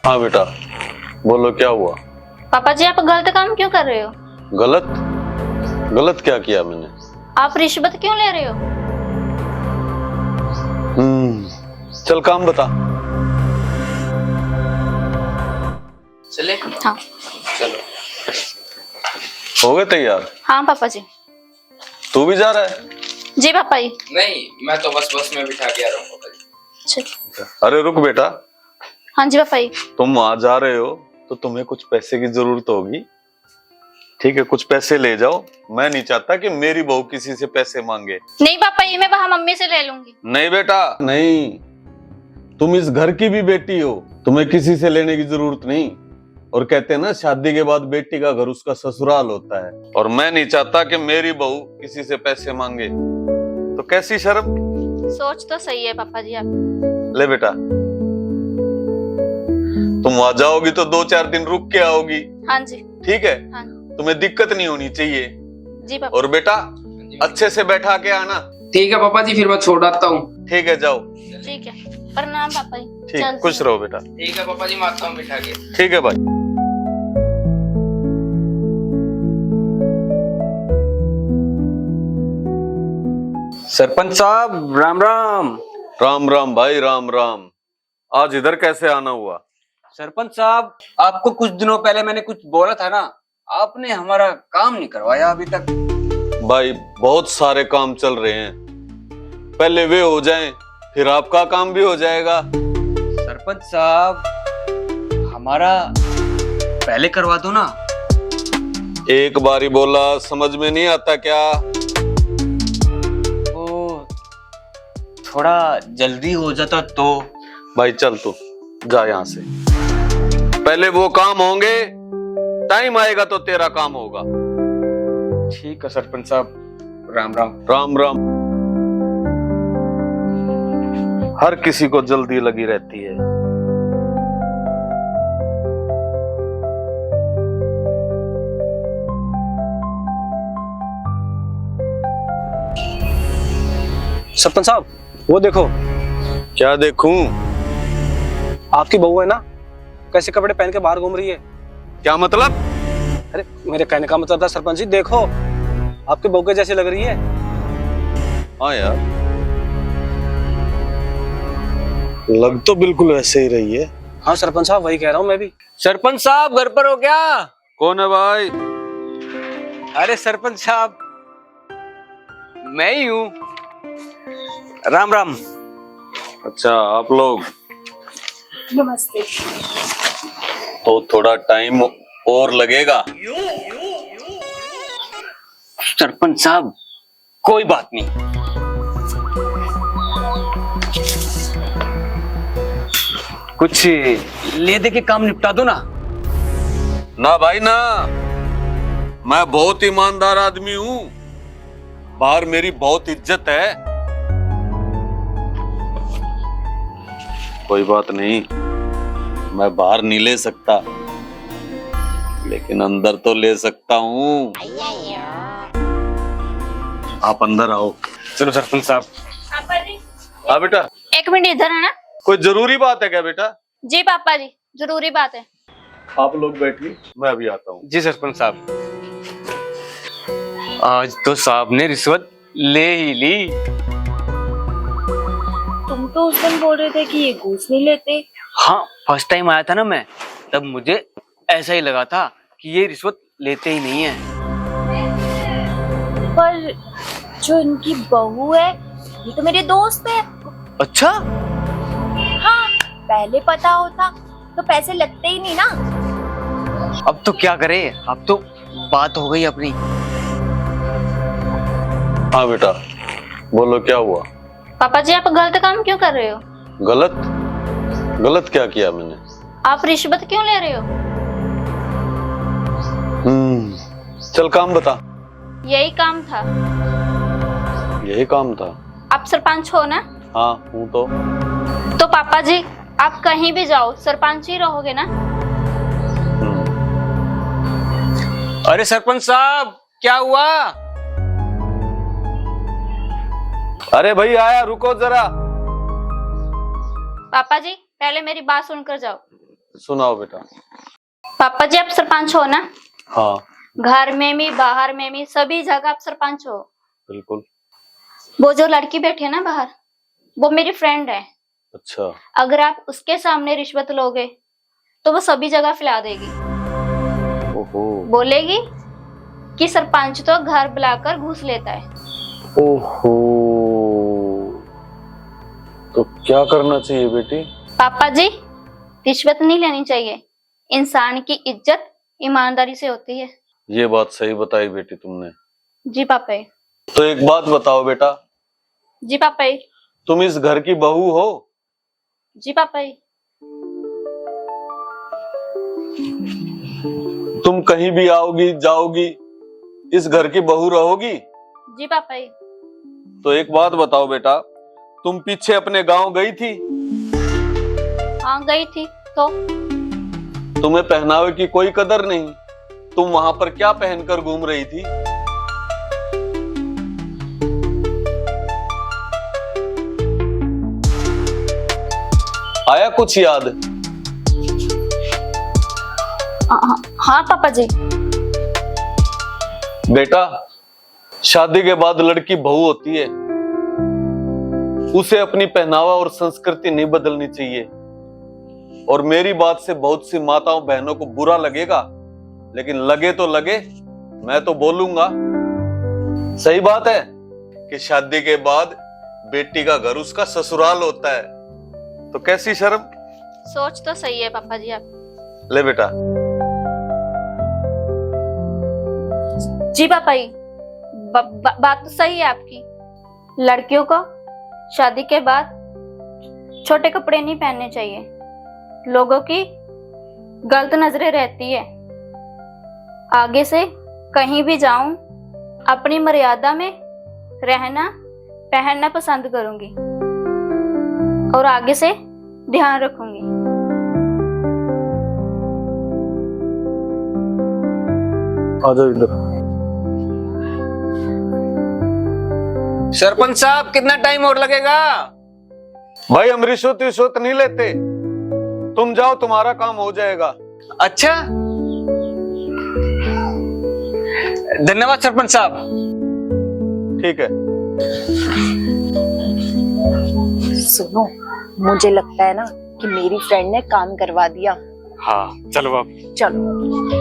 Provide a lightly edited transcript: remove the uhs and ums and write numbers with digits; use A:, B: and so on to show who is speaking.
A: हाँ बेटा, बोलो क्या हुआ।
B: पापा जी, आप गलत काम क्यों कर रहे हो?
A: गलत? गलत क्या किया मैंने?
B: आप रिश्वत क्यों ले रहे हो?
A: चल काम बता।
C: चले?
B: हाँ।
C: चलो।
A: हो गए तैयार?
B: हाँ पापा जी।
A: तू भी जा रहा है?
B: जी पापा जी।
C: नहीं, मैं तो बस में बिठा के आ रहा हूँ पापा जी।
B: अच्छा।
A: अरे रुक बेटा,
B: हाँ जी पापा जी।
A: तुम वहां जा रहे हो तो तुम्हें कुछ पैसे की जरूरत होगी, ठीक है? कुछ पैसे ले जाओ। मैं नहीं चाहता कि मेरी बहू किसी से पैसे मांगे।
B: नहीं पापा जी, मैं वहाँ मम्मी से ले लूंगी।
A: नहीं बेटा नहीं, तुम इस घर की भी बेटी हो, तुम्हें किसी से लेने की जरूरत नहीं। और कहते हैं ना, शादी के बाद बेटी का घर उसका ससुराल होता है, और मैं नहीं चाहता कि मेरी बहू किसी से पैसे मांगे। तो कैसी शर्म।
B: सोच तो सही है पापा जी आप।
A: ले बेटा, तुम वहां जाओगी तो 2-4 दिन रुक के आओगी,
B: हाँ जी।
A: ठीक है?
B: हाँ
A: तुम्हें दिक्कत नहीं होनी चाहिए।
B: जी पापा।
A: और बेटा अच्छे से बैठा के आना।
C: ठीक है पापा जी, फिर मैं छोड़ आता हूँ।
A: ठीक है, जाओ।
B: ठीक है, प्रणाम पापा जी।
A: ठीक,
B: चलते
A: खुश
B: हैं।
A: रहो बेटा।
C: ठीक है पापा जी, मैं आता हूँ बिठा के।
A: ठीक है भाई।
D: सरपंच साहब राम राम।
A: राम राम भाई, राम राम। आज इधर कैसे आना हुआ?
D: सरपंच साहब, आपको कुछ दिनों पहले मैंने कुछ बोला था ना, आपने हमारा काम नहीं करवाया अभी तक।
A: भाई बहुत सारे काम चल रहे हैं, पहले वे हो जाएं, फिर आपका काम भी हो जाएगा।
D: सरपंच साहब, हमारा पहले करवा दो ना।
A: एक बारी बोला समझ में नहीं आता क्या?
D: वो थोड़ा जल्दी हो जाता तो।
A: भाई चल तू जा यहाँ से, पहले वो काम होंगे, टाइम आएगा तो तेरा काम होगा।
D: ठीक है सरपंच साहब, राम राम।
A: राम राम। हर किसी को जल्दी लगी रहती है।
E: सरपंच साहब, वो देखो।
A: क्या देखूं?
E: आपकी बहू है ना, कैसे कपड़े पहन के बाहर घूम रही है।
A: क्या मतलब?
E: अरे मेरे कहने का मतलब था सरपंच जी, देखो आपकी बहू के जैसी लग रही है।
A: हाँ यार, लग तो बिल्कुल वैसे ही रही है।
E: हाँ सरपंच साहब, वही कह रहा हूँ मैं भी।
D: सरपंच साहब घर पर हो क्या?
A: कौन है भाई?
D: अरे सरपंच साहब, मैं ही हूँ। राम राम।
A: अच्छा आप लोग।
B: नमस्ते।
A: तो थोड़ा टाइम और लगेगा।
D: सरपंच साहब कोई बात नहीं। कुछ ले दे के काम निपटा दो ना।
A: ना भाई ना, मैं बहुत ईमानदार आदमी हूं, बाहर मेरी बहुत इज्जत है। कोई बात नहीं, मैं बाहर नहीं ले सकता, लेकिन अंदर तो ले सकता हूं। आप अंदर आओ।
D: चलो सरपंच साहब।
B: पापा जी
A: हाँ बेटा।
B: एक मिनट इधर है ना।
A: कोई जरूरी बात है क्या बेटा?
B: जी पापा जी, जरूरी बात है।
A: आप लोग बैठिए, मैं अभी आता हूँ।
D: जी सरपंच साहब। आज तो साहब ने रिश्वत ले ही ली।
F: तुम तो उस दिन बोल रहे थे कि ये घूस नहीं लेते।
D: हाँ, फर्स्ट टाइम आया था ना मैं, तब मुझे ऐसा ही लगा था कि ये रिश्वत लेते ही नहीं है।
F: पर जो इनकी बहू है, ये तो मेरे दोस्त है।
D: अच्छा?
F: हाँ, पहले पता होता तो पैसे लगते ही नहीं ना।
D: अब तो क्या करे, अब तो बात हो गई अपनी।
A: हाँ बेटा, बोलो क्या हुआ।
B: पापा जी, आप गलत काम क्यों कर रहे हो?
A: गलत? गलत क्या किया मैंने?
B: आप रिश्वत क्यों ले रहे हो?
A: चल काम बता।
B: यही काम था।
A: यही काम था?
B: आप सरपंच हो ना?
A: हाँ हूँ तो।
B: तो पापा जी, आप कहीं भी जाओ सरपंच ही रहोगे ना?
D: अरे सरपंच साहब, क्या हुआ?
A: अरे भाई आया, रुको जरा।
B: पापा जी, पहले मेरी बात सुनकर जाओ।
A: सुनाओ बेटा।
B: पापा जी आप सरपंच हो ना?
A: हाँ
B: घर में भी बाहर में भी सभी जगह आप सरपंच हो।
A: बिल्कुल।
B: वो जो लड़की बैठी है ना बाहर, वो मेरी फ्रेंड है।
A: अच्छा।
B: अगर आप उसके सामने रिश्वत लोगे तो वो सभी जगह फैला देगी।
A: ओहो।
B: बोलेगी कि सरपंच तो घर बुलाकर घूस लेता है।
A: ओहो, तो क्या करना चाहिए बेटी?
B: पापा जी रिश्वत नहीं लेनी चाहिए। इंसान की इज्जत ईमानदारी से होती है।
A: ये बात सही बताई बेटी तुमने।
B: जी पापा जी।
A: तो एक बात बताओ बेटा,
B: जी पापा जी।
A: तुम इस घर की बहू हो?
B: जी पापा जी।
A: तुम कहीं भी आओगी जाओगी इस घर की बहू रहोगी?
B: जी पापा जी।
A: तो एक बात बताओ बेटा, तुम पीछे अपने गांव गई थी?
B: हाँ गई थी। तो
A: तुम्हें पहनावे की कोई कदर नहीं, तुम वहां पर क्या पहनकर घूम रही थी? आया कुछ याद?
B: हाँ पापा जी।
A: बेटा शादी के बाद लड़की बहू होती है, उसे अपनी पहनावा और संस्कृति नहीं बदलनी चाहिए। और मेरी बात से बहुत सी माताओं बहनों को बुरा लगेगा, लेकिन लगे तो लगे, मैं तो बोलूंगा। सही बात है कि शादी के बाद बेटी का घर उसका ससुराल होता है, तो कैसी शर्म।
B: सोच तो सही है पापा जी आप।
A: ले बेटा।
B: जी पापा जी बात तो सही है आपकी। लड़कियों को शादी के बाद छोटे कपड़े नहीं पहनने चाहिए। लोगों की गलत नजरें रहती है। आगे से कहीं भी जाऊं अपनी मर्यादा में रहना पहनना पसंद करूंगी और आगे से ध्यान रखूंगी।
E: आ जाओ इधर।
D: सरपंच साहब कितना टाइम और लगेगा?
A: भाई हम रिश्वत नहीं लेते, तुम जाओ तुम्हारा काम हो जाएगा।
D: अच्छा, धन्यवाद सरपंच साहब।
A: ठीक है।
F: सुनो, मुझे लगता है ना कि मेरी फ्रेंड ने काम करवा दिया।
E: हाँ चलो अब।
F: चलो।